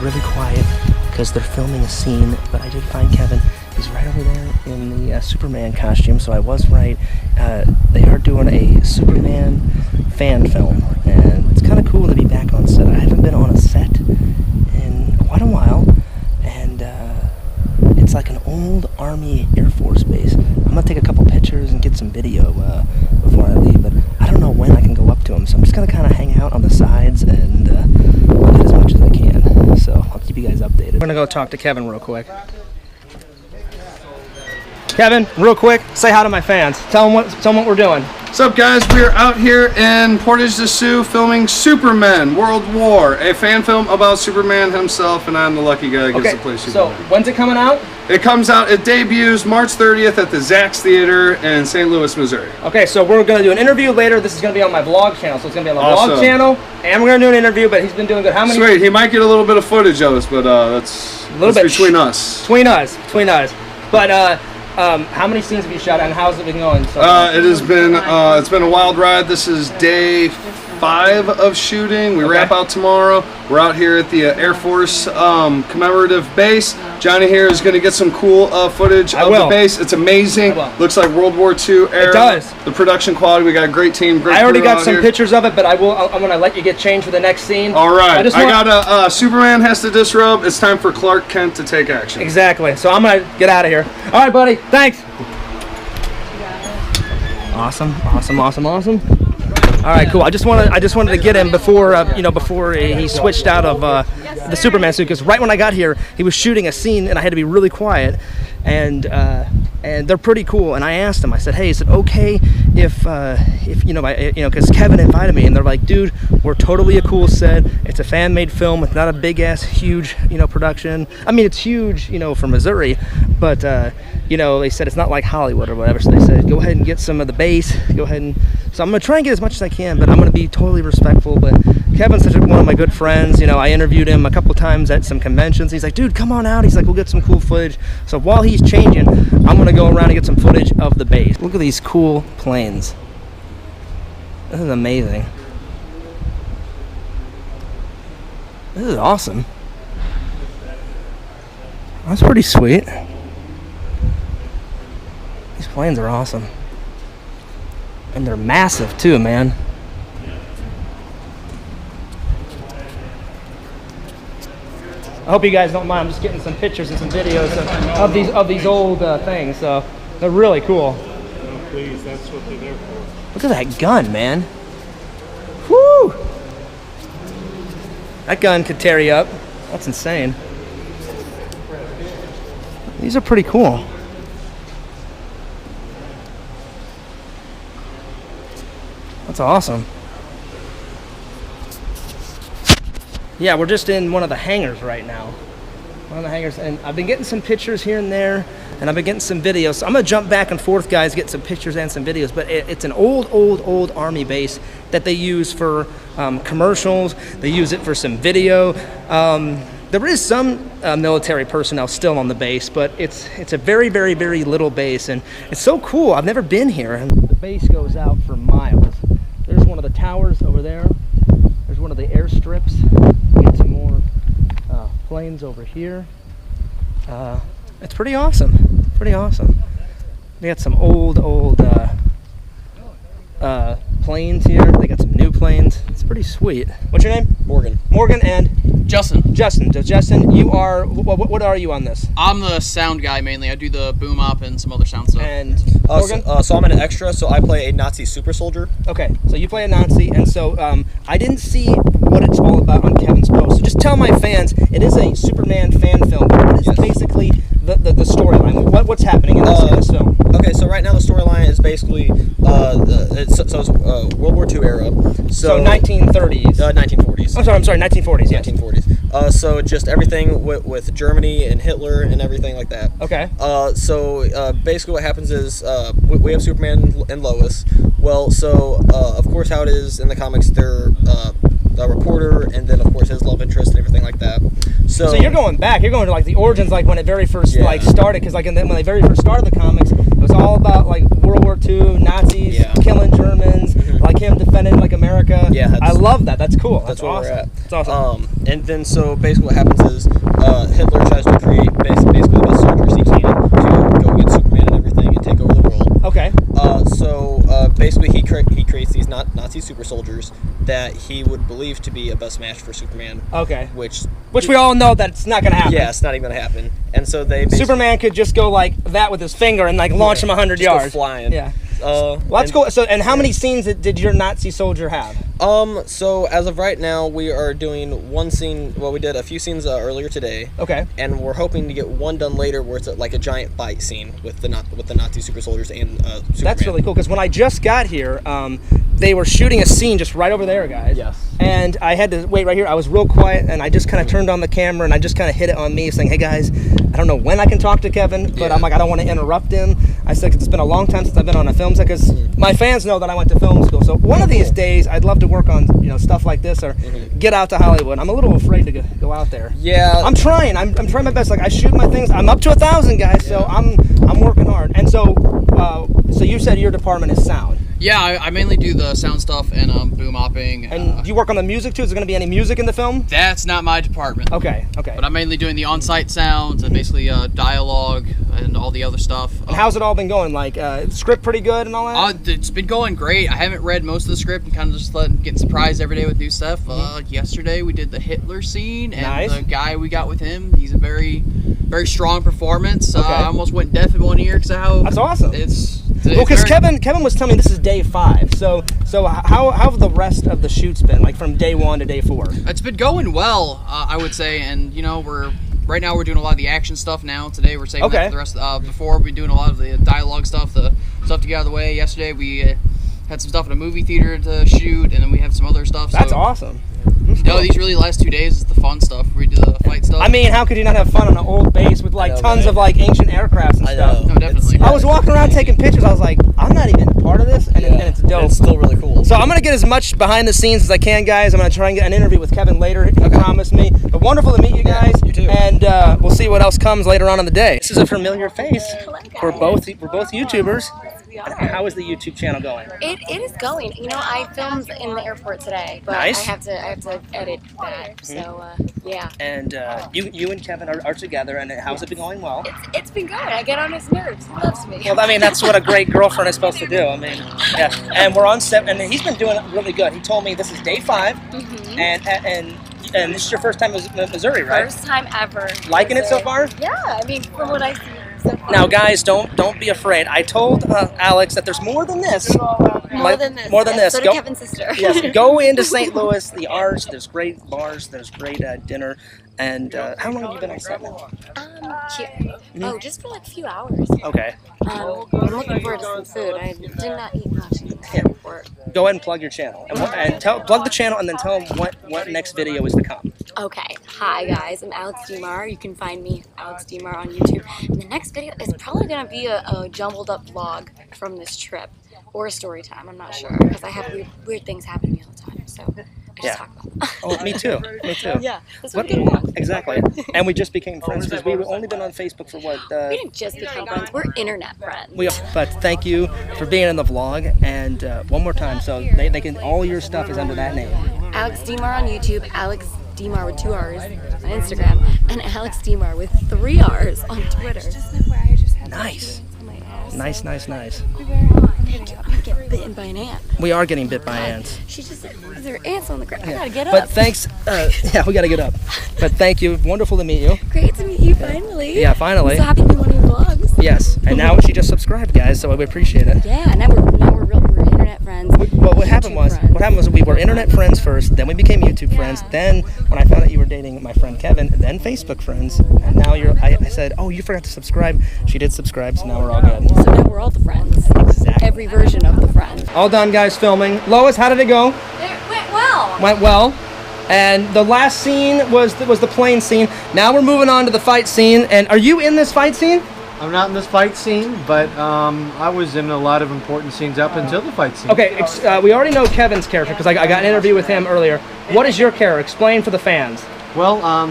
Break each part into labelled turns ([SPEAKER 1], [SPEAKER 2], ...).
[SPEAKER 1] really quiet because they're filming a scene, but I did find Kevin. He's right over there in the Superman costume, so I was right. They are doing a Superman fan film, and it's kind of cool to be back on set. I haven't been on a set in quite a while, and it's like an old Army Air Force base. I'm going to take a couple pictures and get some video before I leave, but I don't know when I can go up to them, so I'm just going to kind of hang out on the sides and get as much as I can. So I'll keep you guys updated. We're going to go talk to Kevin real quick. Kevin, real quick, say hi to my fans. Tell them what we're doing.
[SPEAKER 2] What's up, guys? We are out here in Portage de Sioux filming Supermen World War, a fan film about Superman himself, and I'm the lucky guy who gets to play Superman.
[SPEAKER 1] So when's it coming out?
[SPEAKER 2] It comes out, it debuts March 30th at the Zax Theater in St. Louis, Missouri.
[SPEAKER 1] Okay, so we're going to do an interview later. This is going to be on my vlog channel, so it's going to be on the vlog channel, and we're going to do an interview, but he's been doing good. How many?
[SPEAKER 2] Sweet, he might get a little bit of footage of us, but that's between us.
[SPEAKER 1] Between us. But, how many scenes have you shot, and how's it been going? So
[SPEAKER 2] it has been it's been a wild ride. This is day 5 of shooting. We wrap out tomorrow. We're out here at the Air Force commemorative base. Johnny here is going to get some cool footage of the base. It's amazing. Looks like World War II era.
[SPEAKER 1] It does.
[SPEAKER 2] The production quality. We got a great team.
[SPEAKER 1] I already got some pictures of it, but I'm going to let you get changed for the next scene.
[SPEAKER 2] All right. I got a Superman has to disrobe. It's time for Clark Kent to take action.
[SPEAKER 1] Exactly. So I'm going to get out of here. All right, buddy. Thanks. Awesome. All right, cool. I just wanted to get him before before he switched out of the Superman suit, because right when I got here, he was shooting a scene and I had to be really quiet, and they're pretty cool. And I asked him, I said, hey, is it okay if because Kevin invited me, and they're like, dude, we're totally a cool set. It's a fan-made film. It's not a big-ass, huge, production. I mean, it's huge, for Missouri, but they said it's not like Hollywood or whatever. So they said, go ahead and get some of the bass. Go ahead and. So I'm gonna try and get as much as I can, but I'm gonna be totally respectful. But Kevin's one of my good friends. I interviewed him a couple times at some conventions. He's like, dude, come on out. He's like, we'll get some cool footage. So while he's changing, I'm gonna go around and get some footage of the base. Look at these cool planes. This is amazing. This is awesome. That's pretty sweet. These planes are awesome. And they're massive too, man. I hope you guys don't mind. I'm just getting some pictures and some videos of these old things. So they're really cool.
[SPEAKER 3] No, please, that's what they're there for.
[SPEAKER 1] Look at that gun, man. Whoo! That gun could tear you up. That's insane. These are pretty cool. That's awesome. Yeah, we're just in one of the hangars right now. One of the hangars, and I've been getting some pictures here and there, and I've been getting some videos. So I'm gonna jump back and forth, guys, get some pictures and some videos. But it's an old Army base that they use for commercials. They use it for some video. There is some military personnel still on the base, but it's a very, very, very little base, and it's so cool. I've never been here, and the base goes out for miles. There's one of the towers over there. There's one of the airstrips. We get some more planes over here. It's pretty awesome. Pretty awesome. They got some old planes here. They got some new planes. It's pretty sweet. What's your name?
[SPEAKER 4] Morgan.
[SPEAKER 1] Morgan and
[SPEAKER 4] Justin.
[SPEAKER 1] Justin. So Justin, you are what are you on this?
[SPEAKER 4] I'm the sound guy mainly. I do the boom op and some other sound stuff.
[SPEAKER 1] And Morgan?
[SPEAKER 5] So I'm an extra, so I play a Nazi super soldier.
[SPEAKER 1] Okay, so you play a Nazi, and so I didn't see what it's all about on Kevin's post. So just tell my fans, it is a Superman fan film, but what is basically the storyline? What's happening in this film?
[SPEAKER 5] Okay, so right now the storyline is basically it's World War II era.
[SPEAKER 1] So 1930s.
[SPEAKER 5] 1940s.
[SPEAKER 1] I'm sorry, 1940s. Yes.
[SPEAKER 5] 1940s. So just everything with Germany and Hitler and everything like that.
[SPEAKER 1] Okay.
[SPEAKER 5] So basically what happens is we have Superman and Lois. Well, so of course how it is in the comics, they're a reporter, and then of course his love interest and everything like that.
[SPEAKER 1] So you're going back. You're going to like the origins, like when it very first started, because like when they very first started the comics, it was all about like World War II, Nazis killing Germans, like him defending like America
[SPEAKER 5] Yeah,
[SPEAKER 1] I love that. That's cool.
[SPEAKER 5] That's where
[SPEAKER 1] awesome.
[SPEAKER 5] we're at.
[SPEAKER 1] That's awesome.
[SPEAKER 5] And then so basically what happens is Hitler tries to create basically the best soldiers he can to go against Superman and everything and take over the world.
[SPEAKER 1] Okay.
[SPEAKER 5] So basically he creates these Nazi super soldiers that he would believe to be a best match for Superman.
[SPEAKER 1] Okay.
[SPEAKER 5] Which
[SPEAKER 1] we all know that it's not going to happen.
[SPEAKER 5] Yeah, it's not even going to happen. And so
[SPEAKER 1] Superman could just go like that with his finger and like launch him 100 yards.
[SPEAKER 5] Go flying.
[SPEAKER 1] Yeah. Well, that's cool. So, and how many scenes did your Nazi soldier have?
[SPEAKER 5] So as of right now, we are doing one scene. Well, we did a few scenes earlier today.
[SPEAKER 1] Okay.
[SPEAKER 5] And we're hoping to get one done later, where it's like a giant fight scene with the Nazi super soldiers and Superman.
[SPEAKER 1] That's really cool because when I just got here, they were shooting a scene just right over there, guys.
[SPEAKER 5] Yes.
[SPEAKER 1] And I had to wait right here. I was real quiet, and I just kind of turned on the camera, and I just kind of hit it on me, saying, "Hey guys, I don't know when I can talk to Kevin, but I'm like, I don't want to interrupt him." I said, "It's been a long time since I've been on a film set," because my fans know that I went to film school. So one of these days, I'd love to work on stuff like this or get out to Hollywood. I'm a little afraid to go out there.
[SPEAKER 5] Yeah.
[SPEAKER 1] I'm trying. I'm trying my best. Like I shoot my things. I'm up to 1,000 guys, so I'm working hard. And so you said your department is sound.
[SPEAKER 4] Yeah, I mainly do the sound stuff and boom mopping.
[SPEAKER 1] And do you work on the music too? Is there going to be any music in the film?
[SPEAKER 4] That's not my department.
[SPEAKER 1] Okay.
[SPEAKER 4] But I'm mainly doing the on-site sounds and basically dialogue and all the other stuff.
[SPEAKER 1] And how's it all been going? Like, script pretty good and all that?
[SPEAKER 4] It's been going great. I haven't read most of the script and kind of just getting surprised every day with new stuff. Yesterday we did the Hitler scene, and the guy we got with him, he's a very, very strong performance. I almost went deaf in one ear because of how...
[SPEAKER 1] That's awesome.
[SPEAKER 4] Well,
[SPEAKER 1] because Kevin was telling me this is day 5. So how have the rest of the shoots been, like from day 1 to day 4?
[SPEAKER 4] It's been going well, I would say, and right now we're doing a lot of the action stuff now. Today we're saving that for the rest of before we're doing a lot of the dialogue stuff, the stuff to get out of the way. Yesterday we had some stuff in a movie theater to shoot, and then we have some other stuff.
[SPEAKER 1] That's awesome.
[SPEAKER 4] No, these really last 2 days is the fun stuff. We do the fight stuff.
[SPEAKER 1] I mean, how could you not have fun on an old base with like tons of like ancient aircrafts and stuff?
[SPEAKER 4] No, definitely.
[SPEAKER 1] I was walking around taking pictures. I was like, I'm not even part of this, and it's dope.
[SPEAKER 5] It's still really cool.
[SPEAKER 1] So I'm gonna get as much behind the scenes as I can, guys. I'm gonna try and get an interview with Kevin later. He promised me. But wonderful to meet you guys.
[SPEAKER 5] You too.
[SPEAKER 1] And we'll see what else comes later on in the day. This is a familiar face. We're both YouTubers. How is the YouTube channel going?
[SPEAKER 6] It is going. I filmed in the airport today, but
[SPEAKER 1] Nice.
[SPEAKER 6] I have to edit that. So yeah.
[SPEAKER 1] And you and Kevin are together, and how's it been going? Well,
[SPEAKER 6] It's been going. I get on his nerves. He loves me.
[SPEAKER 1] well, I mean, that's what a great girlfriend is supposed to do. I mean, yeah. And we're on set, and he's been doing it really good. He told me this is day 5, and this is your first time in Missouri, right?
[SPEAKER 6] First time ever.
[SPEAKER 1] Liking it so far?
[SPEAKER 6] Yeah. I mean, from what I see so far.
[SPEAKER 1] Now, guys, don't be afraid. I told Alex that there's more than this.
[SPEAKER 6] More than this.
[SPEAKER 1] More than this.
[SPEAKER 6] So did Kevin's sister.
[SPEAKER 1] Yes, go into St. Louis, the Arch. There's great bars. There's great dinner. And how long have you been on set now?
[SPEAKER 6] Here. Oh, just for like a few hours.
[SPEAKER 1] Okay.
[SPEAKER 6] I'm looking forward to some food. I did not eat much in the airport.
[SPEAKER 1] Go ahead and plug your channel, and plug the channel, and then tell them what next video is to come.
[SPEAKER 6] Okay. Hi guys, I'm Alex Demar. You can find me Alex Demar on YouTube. And the next video is probably gonna be a jumbled up vlog from this trip or a story time. I'm not sure because I have weird things happen to me all the time. So I just talk about them.
[SPEAKER 1] Oh, me too. Me too.
[SPEAKER 6] Yeah, that's what we want.
[SPEAKER 1] Exactly. And we just became friends because we've only been on Facebook for what?
[SPEAKER 6] We didn't just become friends. We're internet friends.
[SPEAKER 1] But thank you for being in the vlog, and one more time, so they can all your stuff is under that name.
[SPEAKER 6] Alex Demar on YouTube, Alex Demar with 2 R's on Instagram, and Alex Demar with 3 R's on Twitter.
[SPEAKER 1] Nice. Nice.
[SPEAKER 6] Thank you. I'm gonna get bitten by an ant.
[SPEAKER 1] We are getting bit by ants.
[SPEAKER 6] She just said, there are ants on the ground. I gotta get up.
[SPEAKER 1] But thanks. Yeah, we gotta get up. But thank you. Wonderful to meet you.
[SPEAKER 6] Great to meet you finally.
[SPEAKER 1] Yeah, finally.
[SPEAKER 6] I'm so happy to be one of your vlogs.
[SPEAKER 1] Yes. And now she just subscribed, guys, so we appreciate it.
[SPEAKER 6] Yeah, now we're internet friends.
[SPEAKER 1] Well, what happened was we were internet friends first, then we became YouTube friends, then when I found out you were dating my friend Kevin, then Facebook friends, and now I said, oh, you forgot to subscribe. She did subscribe, so now we're all good.
[SPEAKER 6] So now we're all the friends.
[SPEAKER 1] Exactly.
[SPEAKER 6] Every version of the friend.
[SPEAKER 1] All done, guys, filming. Lois, how did it go?
[SPEAKER 6] It went well.
[SPEAKER 1] Went well. And the last scene was the plane scene. Now we're moving on to the fight scene. And are you in this fight scene?
[SPEAKER 7] I'm not in this fight scene, but I was in a lot of important scenes up until the fight scene.
[SPEAKER 1] Okay, we already know Kevin's character because I got an interview with him earlier. What is your character? Explain for the fans.
[SPEAKER 7] Well,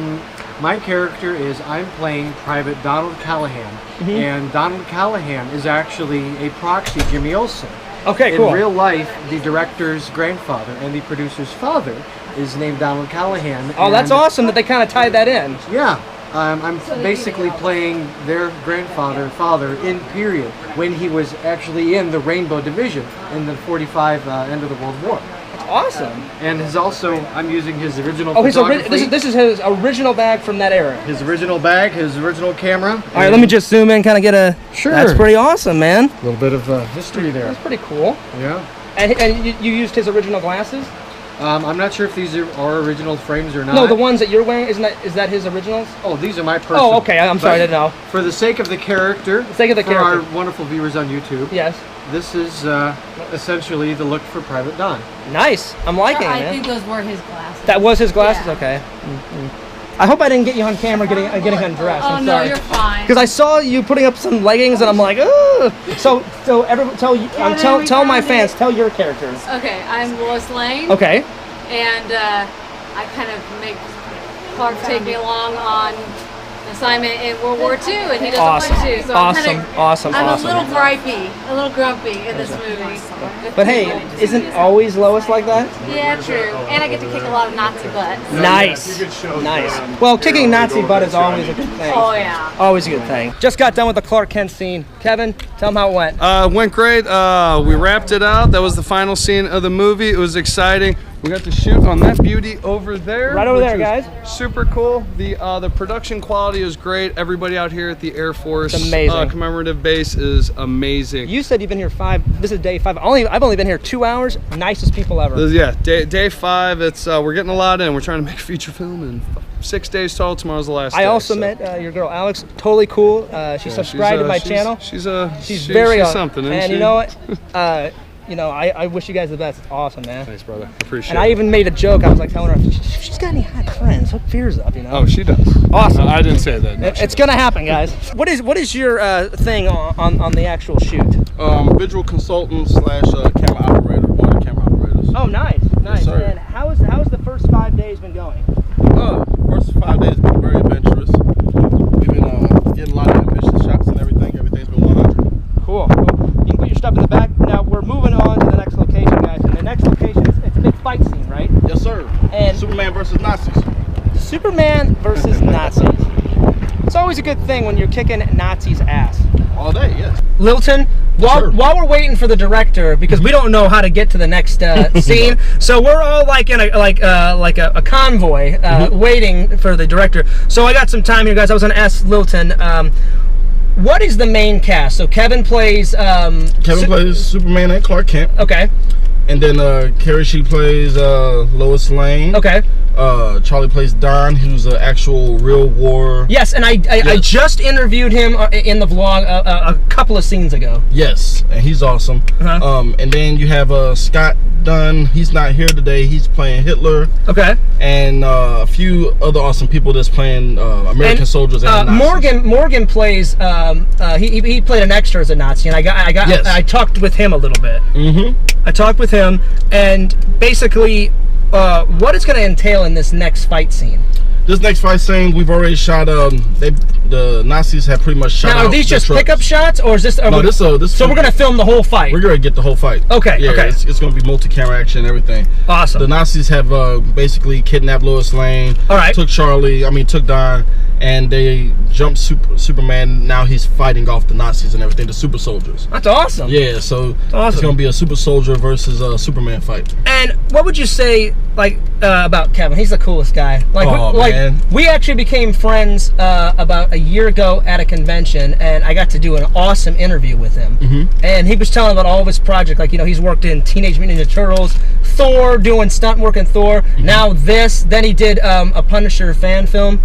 [SPEAKER 7] my character is I'm playing Private Donald Callahan, and Donald Callahan is actually a proxy Jimmy Olsen.
[SPEAKER 1] Okay,
[SPEAKER 7] In
[SPEAKER 1] cool.
[SPEAKER 7] real life, the director's grandfather and the producer's father is named Donald Callahan.
[SPEAKER 1] Oh, that's
[SPEAKER 7] and-
[SPEAKER 1] awesome that they kind of tied that in.
[SPEAKER 7] Yeah. I'm basically playing their father in period, when he was actually in the Rainbow Division in the 45 end of the World War.
[SPEAKER 1] Awesome.
[SPEAKER 7] And I'm using his original
[SPEAKER 1] Oh,
[SPEAKER 7] photography.
[SPEAKER 1] this is his original bag from that era.
[SPEAKER 7] His original bag, his original camera.
[SPEAKER 1] All right, let me just zoom in, kind of get a.
[SPEAKER 7] Sure.
[SPEAKER 1] That's pretty awesome, man.
[SPEAKER 7] A little bit of history there.
[SPEAKER 1] That's pretty cool.
[SPEAKER 7] Yeah.
[SPEAKER 1] And you used his original glasses?
[SPEAKER 7] I'm not sure if these are original frames or not.
[SPEAKER 1] No, the ones that you're wearing, is that his originals?
[SPEAKER 7] Oh, these are my personal.
[SPEAKER 1] Oh, okay. I'm sorry, I didn't know.
[SPEAKER 7] For the sake of the character,
[SPEAKER 1] For
[SPEAKER 7] our wonderful viewers on YouTube,
[SPEAKER 1] Yes.
[SPEAKER 7] this is essentially the look for Private Don.
[SPEAKER 1] Nice. I'm liking it,
[SPEAKER 8] I
[SPEAKER 1] man.
[SPEAKER 8] think those were his glasses.
[SPEAKER 1] That was his glasses?
[SPEAKER 8] Yeah.
[SPEAKER 1] Okay. I hope I didn't get you on camera getting undressed.
[SPEAKER 8] Oh
[SPEAKER 1] I'm
[SPEAKER 8] no,
[SPEAKER 1] sorry.
[SPEAKER 8] you're fine.
[SPEAKER 1] Because I saw you putting up some leggings, and I'm like, ugh. So everyone, tell my fans, tell your characters.
[SPEAKER 8] Okay, I'm Lois Lane.
[SPEAKER 1] Okay.
[SPEAKER 8] And I kind of make Clark take me along on an assignment in World War II, and he doesn't
[SPEAKER 1] Awesome.
[SPEAKER 8] want to. So
[SPEAKER 1] Awesome.
[SPEAKER 8] I'm
[SPEAKER 1] Awesome.
[SPEAKER 8] a little gripey, a little grumpy in this movie.
[SPEAKER 1] But hey, isn't always Lois like that?
[SPEAKER 8] Yeah, true. And I get to kick a lot of Nazi butts.
[SPEAKER 1] Nice. Nice. Well, kicking Nazi butt is always a good thing.
[SPEAKER 8] Oh yeah.
[SPEAKER 1] Always a good thing. Just got done with the Clark Kent scene. Kevin, tell them how it went.
[SPEAKER 2] Went great. We wrapped it out. That was the final scene of the movie. It was exciting. We got to shoot on that beauty over there.
[SPEAKER 1] Right over
[SPEAKER 2] which
[SPEAKER 1] there,
[SPEAKER 2] is
[SPEAKER 1] guys.
[SPEAKER 2] Super cool. The production quality is great. Everybody out here at the Air Force
[SPEAKER 1] It's amazing.
[SPEAKER 2] commemorative base is amazing.
[SPEAKER 1] You said you've been here this is day 5. I've only been here 2 hours. Nicest people ever.
[SPEAKER 2] Yeah, day 5. It's we're getting a lot in. We're trying to make a feature film in 6 days total. Tomorrow's the last day.
[SPEAKER 1] I also
[SPEAKER 2] so.
[SPEAKER 1] met your girl Alex. Totally cool. She subscribed to my channel.
[SPEAKER 2] She's
[SPEAKER 1] very
[SPEAKER 2] something, isn't
[SPEAKER 1] and
[SPEAKER 2] she?
[SPEAKER 1] you know what? I wish you guys the best. It's awesome, man.
[SPEAKER 2] Thanks, brother. Appreciate
[SPEAKER 1] And
[SPEAKER 2] it.
[SPEAKER 1] I even made a joke. I was like telling her, if she's got any hot friends, hook Fears up,
[SPEAKER 2] Oh, she does.
[SPEAKER 1] Awesome.
[SPEAKER 2] No, I didn't say that. No,
[SPEAKER 1] It's gonna happen, guys. What is your thing on the actual shoot?
[SPEAKER 9] Visual consultant / camera operator, one of the camera operators.
[SPEAKER 1] Oh, nice.
[SPEAKER 9] sir.
[SPEAKER 1] And how's the first 5 days been going?
[SPEAKER 9] First 5 days been very adventurous. We've been getting a lot of ambitious shots and everything. Everything's been 100.
[SPEAKER 1] Cool. You can put your stuff in the back. Now we're moving on to the next location, guys. And the next location, it's a big fight scene, right?
[SPEAKER 9] Yes, sir.
[SPEAKER 1] And
[SPEAKER 9] Superman versus Nazis.
[SPEAKER 1] Superman versus Nazis. It's always a good thing when you're kicking Nazis' ass.
[SPEAKER 9] All day, yes.
[SPEAKER 1] Lilton, while we're waiting for the director, because we don't know how to get to the next scene, so we're all like in a convoy waiting for the director. So I got some time here, guys. I was going to ask Lilton, what is the main cast? So Kevin plays
[SPEAKER 9] Kevin plays Superman and Clark Kent.
[SPEAKER 1] Okay.
[SPEAKER 9] And then Carrie, she plays Lois Lane.
[SPEAKER 1] Okay.
[SPEAKER 9] Charlie plays Don, who's an actual real war.
[SPEAKER 1] Yes, and I just interviewed him in the vlog a couple of scenes ago.
[SPEAKER 9] Yes, and he's awesome. And then you have Scott Dunn. He's not here today. He's playing Hitler.
[SPEAKER 1] Okay.
[SPEAKER 9] And a few other awesome people that's playing American soldiers and Nazis.
[SPEAKER 1] Morgan plays. He played an extra as a Nazi, and I talked with him a little bit. I talked with him, and basically, what it's going to entail in this next fight scene.
[SPEAKER 9] This next fight scene, we've already shot. The Nazis have pretty much shot.
[SPEAKER 1] Now, are these just pickup shots, or is this?
[SPEAKER 9] No, this.
[SPEAKER 1] So we're gonna film the whole fight.
[SPEAKER 9] We're gonna get the whole fight.
[SPEAKER 1] Okay.
[SPEAKER 9] Yeah,
[SPEAKER 1] okay.
[SPEAKER 9] It's gonna be multi-camera action and everything.
[SPEAKER 1] Awesome.
[SPEAKER 9] The Nazis have basically kidnapped Lois Lane.
[SPEAKER 1] All right.
[SPEAKER 9] Took Don, and they jumped Superman. Now he's fighting off the Nazis and everything, the super soldiers.
[SPEAKER 1] That's awesome.
[SPEAKER 9] Yeah, so
[SPEAKER 1] awesome.
[SPEAKER 9] It's gonna be a super soldier versus a Superman fight.
[SPEAKER 1] And what would you say, about Kevin? He's the coolest guy.
[SPEAKER 9] Man.
[SPEAKER 1] We actually became friends about a year ago at a convention, and I got to do an awesome interview with him. And he was telling about all of his projects, he's worked in Teenage Mutant Ninja Turtles, Thor, doing stunt work in Thor. Now this, then he did a Punisher fan film.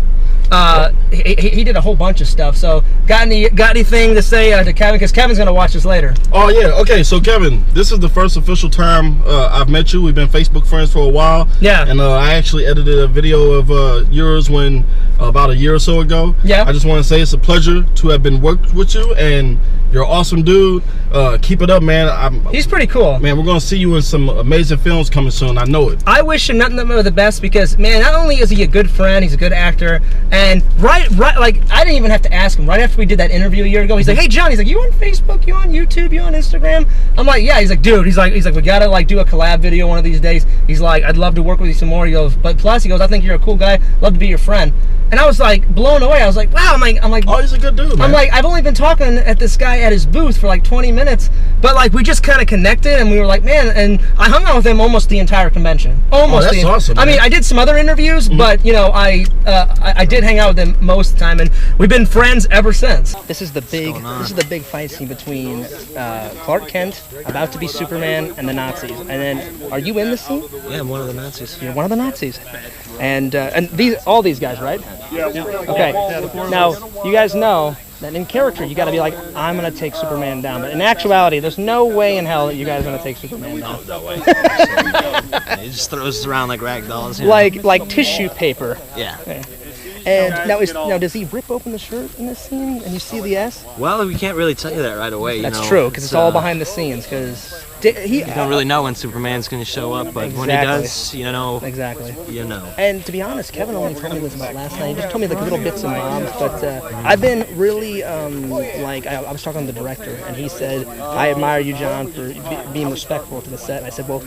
[SPEAKER 1] He did a whole bunch of stuff. So got anything to say to Kevin? Because Kevin's gonna watch this later.
[SPEAKER 9] Oh yeah, okay. So Kevin, this is the first official time I've met you. We've been Facebook friends for a while.
[SPEAKER 1] Yeah.
[SPEAKER 9] And I actually edited a video of yours about a year or so ago.
[SPEAKER 1] Yeah.
[SPEAKER 9] I just want to say it's a pleasure to have been worked with you, and you're an awesome dude. Keep it up, man.
[SPEAKER 1] He's pretty cool.
[SPEAKER 9] Man, we're gonna see you in some amazing films coming soon. I know it.
[SPEAKER 1] I wish him nothing but the best because, man, not only is he a good friend, he's a good actor, and And right, like I didn't even have to ask him. Right after we did that interview a year ago, he's like, "Hey John," he's like, "You on Facebook? You on YouTube? You on Instagram?" I'm like, "Yeah." He's like, "Dude," he's like, "We gotta like do a collab video one of these days." He's like, "I'd love to work with you some more." He goes, "But plus," he goes, "I think you're a cool guy. Love to be your friend." And I was like blown away. I was like, "Wow!" I'm like,
[SPEAKER 9] oh, he's a good dude, man.
[SPEAKER 1] I'm like, I've only been talking at this guy at his booth for like 20 minutes, but like we just kind of connected, and we were like, man. And I hung out with him almost the entire convention. Almost.
[SPEAKER 9] That's awesome.
[SPEAKER 1] I mean, I did some other interviews, but you know, I did hang out with him most of the time, and we've been friends ever since. This is the big fight scene between Clark Kent, about to be Superman, and the Nazis. And then, are you in the scene?
[SPEAKER 5] Yeah, I'm one of the Nazis.
[SPEAKER 1] You're one of the Nazis. And all these guys, right?
[SPEAKER 3] Yeah.
[SPEAKER 1] Okay. Now, you guys know that in character, you got to be like, I'm going to take Superman down. But in actuality, there's no way in hell that you guys are going to take Superman down.
[SPEAKER 5] No way. He just throws us around like rag dolls.
[SPEAKER 1] Like tissue paper.
[SPEAKER 5] Yeah.
[SPEAKER 1] And now, does he rip open the shirt in this scene, and you see the S?
[SPEAKER 5] Well, we can't really tell you that right away.
[SPEAKER 1] That's true, because it's all behind the scenes. Because
[SPEAKER 5] you don't really know when Superman's going to show up, but when he does, you know.
[SPEAKER 1] Exactly.
[SPEAKER 5] You know.
[SPEAKER 1] And to be honest, Kevin only told me this about last night. He just told me like little bits and bobs, but I've been really like I was talking to the director, and he said, "I admire you, John, for being respectful to the set." And I said, "Well,"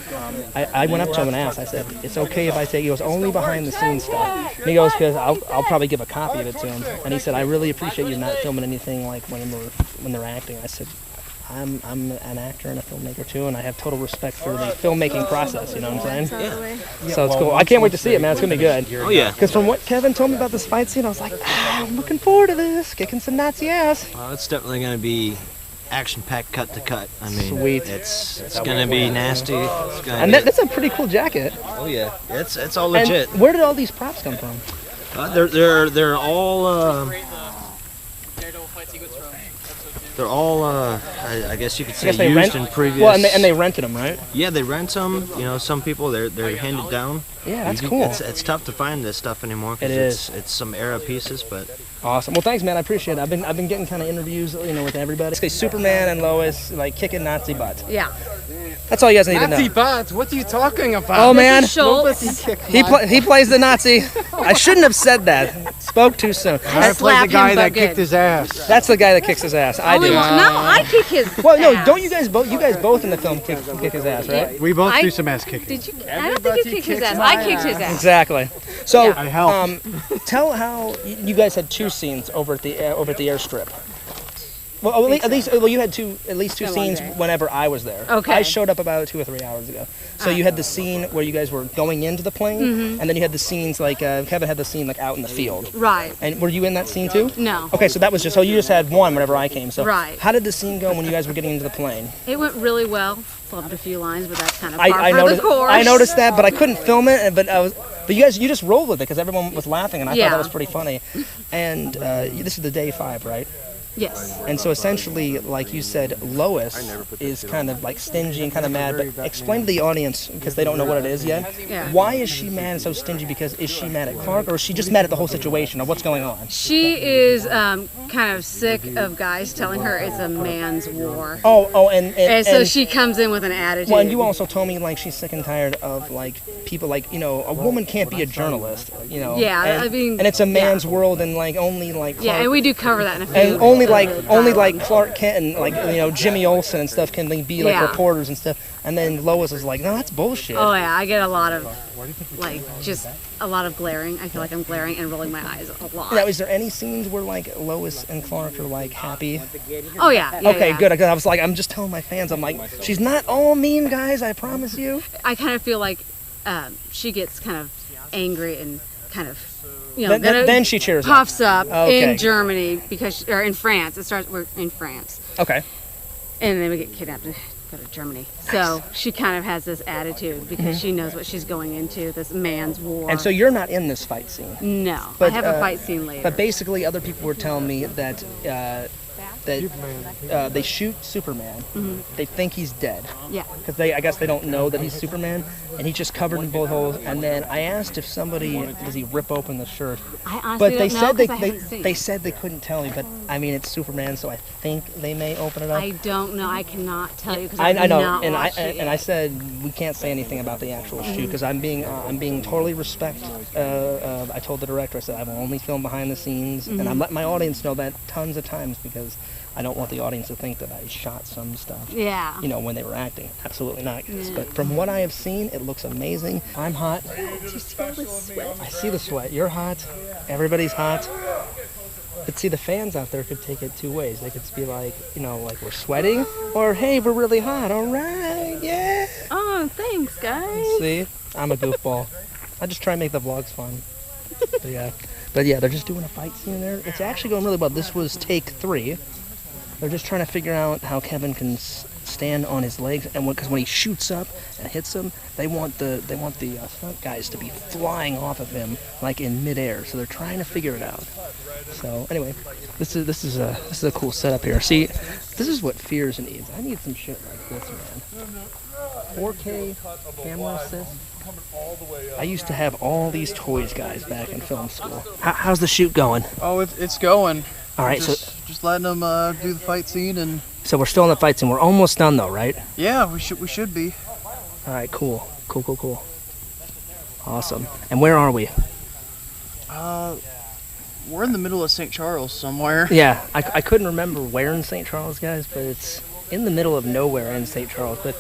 [SPEAKER 1] I went up to him and asked. I said, "It's okay if I take?" He goes, "Only behind the scenes stuff." And he goes, "Because I'll probably give a copy of it to him." And he said, "I really appreciate you not filming anything like when they're acting." I said, I'm an actor and a filmmaker too, and I have total respect for the filmmaking process, you know what I'm saying?
[SPEAKER 8] Totally.
[SPEAKER 1] So it's cool. I can't wait to see it, man. It's going to be good.
[SPEAKER 5] Oh, yeah.
[SPEAKER 1] Because from what Kevin told me about this fight scene, I was like, I'm looking forward to this. Kicking some Nazi ass.
[SPEAKER 5] Well, it's definitely going to be action-packed cut to cut. I mean,
[SPEAKER 1] sweet.
[SPEAKER 5] It's going to be nasty.
[SPEAKER 1] And that's a pretty cool jacket.
[SPEAKER 5] Oh, yeah. It's all legit.
[SPEAKER 1] And where did all these props come from?
[SPEAKER 5] They're all... They're all, I guess you could say, used in previous...
[SPEAKER 1] Well, and they rented them, right?
[SPEAKER 5] Yeah, they rent them. You know, some people, they're handed down.
[SPEAKER 1] Yeah, that's cool.
[SPEAKER 5] It's tough to find this stuff anymore.
[SPEAKER 1] It is.
[SPEAKER 5] It's some era pieces, but...
[SPEAKER 1] Awesome. Well, thanks, man. I appreciate it. I've been getting kind of interviews, you know, with everybody. It's Superman and Lois, like, kicking Nazi butt.
[SPEAKER 8] Yeah.
[SPEAKER 1] That's all you guys need to know.
[SPEAKER 7] Nazi butts? What are you talking about?
[SPEAKER 1] Oh, man.
[SPEAKER 8] He
[SPEAKER 1] He plays the Nazi. I shouldn't have said that. Spoke too soon.
[SPEAKER 7] I play the guy that kicked his ass.
[SPEAKER 1] That's the guy that kicks his ass. I do.
[SPEAKER 8] No, I kick his
[SPEAKER 1] Well, no,
[SPEAKER 8] ass.
[SPEAKER 1] don't you guys both? You guys both in the film kick his ass, right?
[SPEAKER 7] We both do some ass kicking.
[SPEAKER 8] Did you? I don't think you kicked his ass. I kicked his ass.
[SPEAKER 1] Exactly. So,
[SPEAKER 7] I helped.
[SPEAKER 1] tell how you guys had two scenes over at the airstrip. Well, at least you had at least two scenes whenever I was there.
[SPEAKER 8] Okay.
[SPEAKER 1] I showed up about 2 or 3 hours ago. So you had the scene where you guys were going into the plane, and then you had the scenes like Kevin had the scene like out in the field.
[SPEAKER 8] Right.
[SPEAKER 1] And were you in that scene too?
[SPEAKER 8] No.
[SPEAKER 1] Okay, so that was so you just had one whenever I came. So
[SPEAKER 8] Right.
[SPEAKER 1] how did the scene go when you guys were getting into the plane?
[SPEAKER 8] It went really well. Flubbed a few lines, but that's kind of
[SPEAKER 1] I
[SPEAKER 8] par for
[SPEAKER 1] noticed.
[SPEAKER 8] the course.
[SPEAKER 1] I noticed that, but I couldn't film it. But you just rolled with it because everyone was laughing, and I thought that was pretty funny. And this is the day 5, right?
[SPEAKER 8] Yes.
[SPEAKER 1] And so essentially, like you said, Lois is kind of like stingy and kind of mad. But explain to the audience, because they don't know what it is yet.
[SPEAKER 8] Yeah.
[SPEAKER 1] Why is she mad and so stingy? Because is she mad at Clark, or is she just mad at the whole situation, or what's going on?
[SPEAKER 8] She is kind of sick of guys telling her it's a man's war.
[SPEAKER 1] And
[SPEAKER 8] So she comes in with an attitude.
[SPEAKER 1] Well, and you also told me like she's sick and tired of like people like a woman can't be a journalist,
[SPEAKER 8] Yeah,
[SPEAKER 1] and,
[SPEAKER 8] I mean,
[SPEAKER 1] and it's a man's world, and like only like Clark,
[SPEAKER 8] yeah, and we do cover that in a few.
[SPEAKER 1] and only like Clark Kent and like Jimmy Olsen and stuff can be like reporters and stuff, and then Lois is like, no, that's bullshit.
[SPEAKER 8] Oh yeah, I get a lot of just a lot of glaring. I feel like I'm glaring and rolling my eyes a lot.
[SPEAKER 1] Now, is there any scenes where like Lois and Clark are like happy?
[SPEAKER 8] Oh yeah.
[SPEAKER 1] Okay,
[SPEAKER 8] yeah.
[SPEAKER 1] good. Because I was like, I'm just telling my fans, I'm like, she's not all mean, guys. I promise you.
[SPEAKER 8] I kind of feel like she gets kind of angry and kind of.
[SPEAKER 1] Then she cheers
[SPEAKER 8] puffs up
[SPEAKER 1] Okay.
[SPEAKER 8] in Germany or in France. We're in France.
[SPEAKER 1] Okay.
[SPEAKER 8] And then we get kidnapped and go to Germany. So she kind of has this attitude because she knows what she's going into, this man's war.
[SPEAKER 1] And so you're not in this fight scene.
[SPEAKER 8] No,
[SPEAKER 1] But,
[SPEAKER 8] I have a fight scene later.
[SPEAKER 1] But basically, other people were telling me that that they shoot Superman. They think he's dead.
[SPEAKER 6] Yeah.
[SPEAKER 1] Because I guess they don't know that he's Superman, and he's just covered in bullet holes. And then I asked if somebody does he rip open the shirt,
[SPEAKER 6] I honestly
[SPEAKER 1] but
[SPEAKER 6] don't know, 'cause I haven't seen.
[SPEAKER 1] they said they couldn't tell me. But I mean, it's Superman, so I think they may open it up.
[SPEAKER 6] I don't know. I cannot tell you because
[SPEAKER 1] I know,
[SPEAKER 6] not
[SPEAKER 1] and
[SPEAKER 6] watched
[SPEAKER 1] I said we can't say anything about the actual shoot because I'm being totally respectful. I told the director, I said I will only film behind the scenes, and I'm letting my audience know that tons of times because I don't want the audience to think that I shot some stuff.
[SPEAKER 6] Yeah.
[SPEAKER 1] You know, when they were acting. Absolutely not. But from what I have seen, it looks amazing. I'm hot.
[SPEAKER 6] Do you see all this sweat?
[SPEAKER 1] I see the sweat. You're hot. Everybody's hot. But see, the fans out there could take it two ways. They could be like, you know, like we're sweating, or hey, we're really hot. All right, yeah.
[SPEAKER 6] Oh, thanks, guys.
[SPEAKER 1] See, I'm a goofball. I just try and make the vlogs fun. But yeah, they're just doing a fight scene there. It's actually going really well. This was take 3. They're just trying to figure out how Kevin can stand on his legs, and because when he shoots up and hits them, they want the stunt guys to be flying off of him like in midair. So they're trying to figure it out. So anyway, this is a cool setup here. See, this is what Fears needs. I need some shit like this, man. 4K camera assist. I used to have all these toys, guys, back in film school. How's the shoot going?
[SPEAKER 4] Oh, it's going.
[SPEAKER 1] All right,
[SPEAKER 4] just letting them do the fight scene, and
[SPEAKER 1] so we're still in the fight scene. We're almost done though, right?
[SPEAKER 4] yeah, we should be.
[SPEAKER 1] All right, cool. Awesome. And where are we?
[SPEAKER 4] We're in the middle of St. Charles somewhere.
[SPEAKER 1] Yeah, I couldn't remember where in St. Charles, guys, but it's in the middle of nowhere in St. Charles. But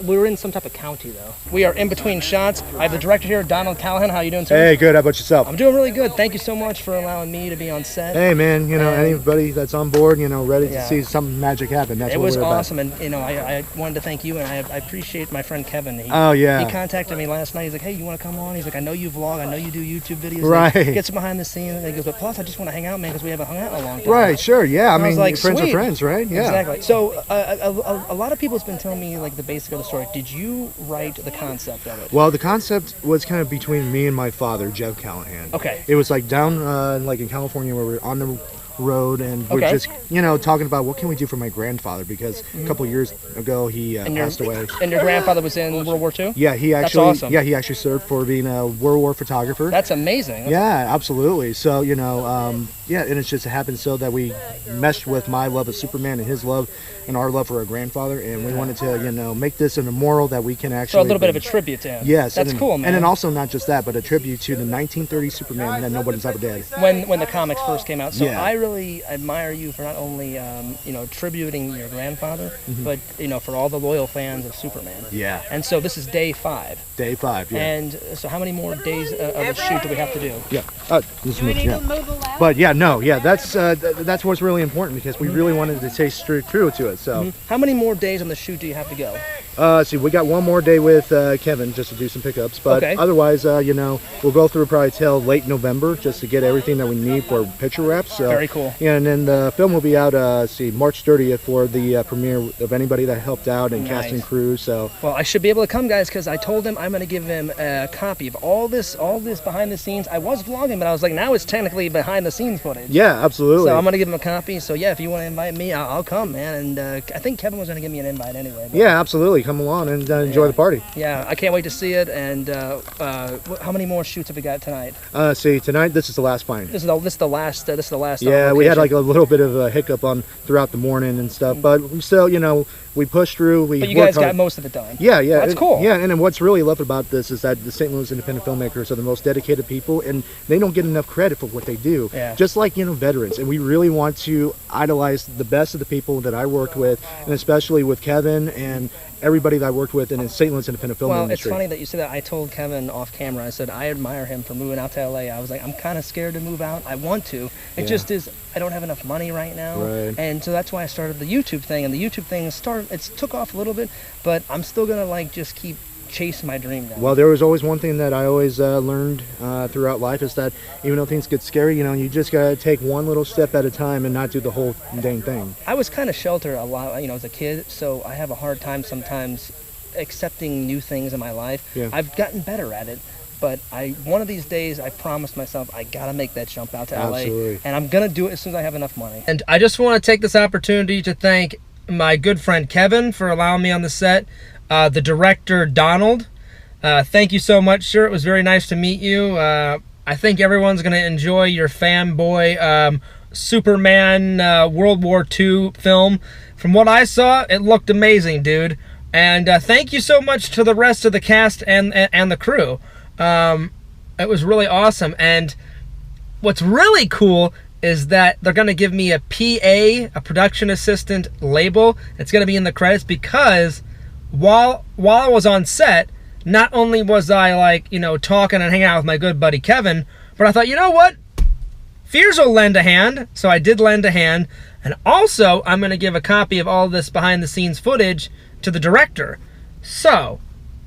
[SPEAKER 1] we're in some type of county, though. We are in between shots. I have the director here, Donald Callahan. How you doing, sir?
[SPEAKER 10] Hey, good. How about yourself?
[SPEAKER 1] I'm doing really good. Thank you so much for allowing me to be on set.
[SPEAKER 10] Hey, man, you know, anybody that's on board, you know, ready to see some magic happen. That's what we're about. It was
[SPEAKER 1] awesome, and, you know, I wanted to thank you, and I appreciate my friend Kevin. He contacted me last night. He's like, hey, you want to come on? He's like, I know you vlog. I know you do YouTube videos.
[SPEAKER 10] Right.
[SPEAKER 1] Like, get some behind the scenes. And he goes, but plus, I just want to hang out, man, because we haven't hung out in a long time.
[SPEAKER 10] Right, sure, yeah.
[SPEAKER 1] And
[SPEAKER 10] I mean,
[SPEAKER 1] like,
[SPEAKER 10] friends are friends, right? Yeah.
[SPEAKER 1] Exactly. So a lot of people have been telling me, like, the basic of the story. Did you write the concept of it?
[SPEAKER 10] Well, the concept was kind of between me and my father, Jeff Callahan.
[SPEAKER 1] Okay.
[SPEAKER 10] It was like down like in California where we were on the road and we're just, you know, talking about what can we do for my grandfather because a couple years ago he passed away.
[SPEAKER 1] And your grandfather was in World War II?
[SPEAKER 10] Yeah, he actually
[SPEAKER 1] That's awesome.
[SPEAKER 10] Yeah, he actually served for being a World War photographer.
[SPEAKER 1] That's amazing.
[SPEAKER 10] Yeah, absolutely. So, you know, yeah, and it just happened so that we meshed with my love of Superman and his love and our love for our grandfather, and we wanted to, you know, make this an memorial that we can actually...
[SPEAKER 1] So a little bit of a tribute to him.
[SPEAKER 10] Yes.
[SPEAKER 1] That's cool, man.
[SPEAKER 10] And then also not just that, but a tribute to the 1930 Superman that nobody's ever did.
[SPEAKER 1] When the comics first came out. So I really admire you for not only, you know, tributing your grandfather, but, you know, for all the loyal fans of Superman.
[SPEAKER 10] Yeah.
[SPEAKER 1] And so this is day 5.
[SPEAKER 10] Day 5, yeah.
[SPEAKER 1] And so how many more days of the shoot do we have to do?
[SPEAKER 10] Yeah. But yeah, no, yeah, that's what's really important because we really wanted to stay true to it. So
[SPEAKER 1] how many more days on the shoot do you have to go?
[SPEAKER 10] See, we got one more day with Kevin just to do some pickups, but otherwise, you know, we'll go through probably till late November just to get everything that we need for picture wraps. So,
[SPEAKER 1] very cool.
[SPEAKER 10] Yeah, and then the film will be out, March 30th for the premiere of anybody that helped out and cast and crew. So,
[SPEAKER 1] well, I should be able to come, guys, because I told him I'm going to give him a copy of all this behind the scenes. I was vlogging, but I was like, now it's technically behind the scenes footage.
[SPEAKER 10] Yeah, absolutely.
[SPEAKER 1] So I'm going to give him a copy. So yeah, if you want to invite me, I'll come, man. And I think Kevin was going to give me an invite anyway.
[SPEAKER 10] Yeah, absolutely. Come along and enjoy the party.
[SPEAKER 1] Yeah, I can't wait to see it. And how many more shoots have we got tonight?
[SPEAKER 10] See, tonight this is the last find.
[SPEAKER 1] This is the last.
[SPEAKER 10] Yeah, we had like a little bit of a hiccup throughout the morning and stuff, but we still, you know, we pushed through.
[SPEAKER 1] But you guys got most of it done.
[SPEAKER 10] Yeah, yeah.
[SPEAKER 1] Well, that's cool.
[SPEAKER 10] Yeah, and then what's really lovely about this is that the St. Louis independent filmmakers are the most dedicated people, and they don't get enough credit for what they do.
[SPEAKER 1] Yeah.
[SPEAKER 10] Just like, you know, veterans, and we really want to idolize the best of the people that I worked with, and especially with Kevin and everybody that I worked with in the St. Louis independent film industry.
[SPEAKER 1] Well, it's funny that you said that. I told Kevin off camera, I said, I admire him for moving out to LA. I was like, I'm kind of scared to move out. I want to. It just is, I don't have enough money right now.
[SPEAKER 10] Right.
[SPEAKER 1] And so that's why I started the YouTube thing. And the YouTube thing it took off a little bit, but I'm still going to like just keep chase my dream down.
[SPEAKER 10] Well, there was always one thing that I always learned throughout life is that even though things get scary, you know, you just gotta take one little step at a time and not do the whole dang thing.
[SPEAKER 1] I was kind of sheltered a lot, you know, as a kid, so I have a hard time sometimes accepting new things in my life.
[SPEAKER 10] Yeah.
[SPEAKER 1] I've gotten better at it, but one of these days I promised myself I gotta make that jump out to
[SPEAKER 10] Absolutely.
[SPEAKER 1] LA, and I'm gonna do it as soon as I have enough money. And I just want to take this opportunity to thank my good friend Kevin for allowing me on the set, the director Donald. Thank you so much, sir. It was very nice to meet you. I think everyone's gonna enjoy your fanboy Superman World War II film. From what I saw, it looked amazing, dude. And thank you so much to the rest of the cast and the crew. It was really awesome. And what's really cool is that they're going to give me a PA, a production assistant label. It's going to be in the credits because while I was on set, not only was I like, you know, talking and hanging out with my good buddy Kevin, but I thought, you know what? Fears will lend a hand. So I did lend a hand. And also, I'm going to give a copy of all this behind the scenes footage to the director. So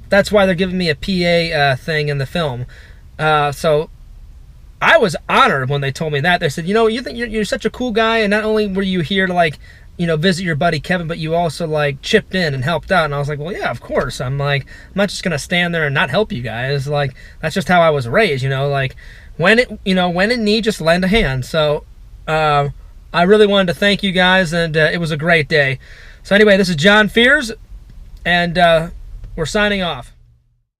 [SPEAKER 1] that's why they're giving me a PA thing in the film. So I was honored when they told me that. They said, you know, you think you're such a cool guy, and not only were you here to, like, you know, visit your buddy Kevin, but you also, like, chipped in and helped out. And I was like, well, yeah, of course. I'm like, I'm not just gonna stand there and not help you guys. Like, that's just how I was raised, you know. Like, when in need, just lend a hand. So I really wanted to thank you guys, and it was a great day. So anyway, this is John Fears, and we're signing off.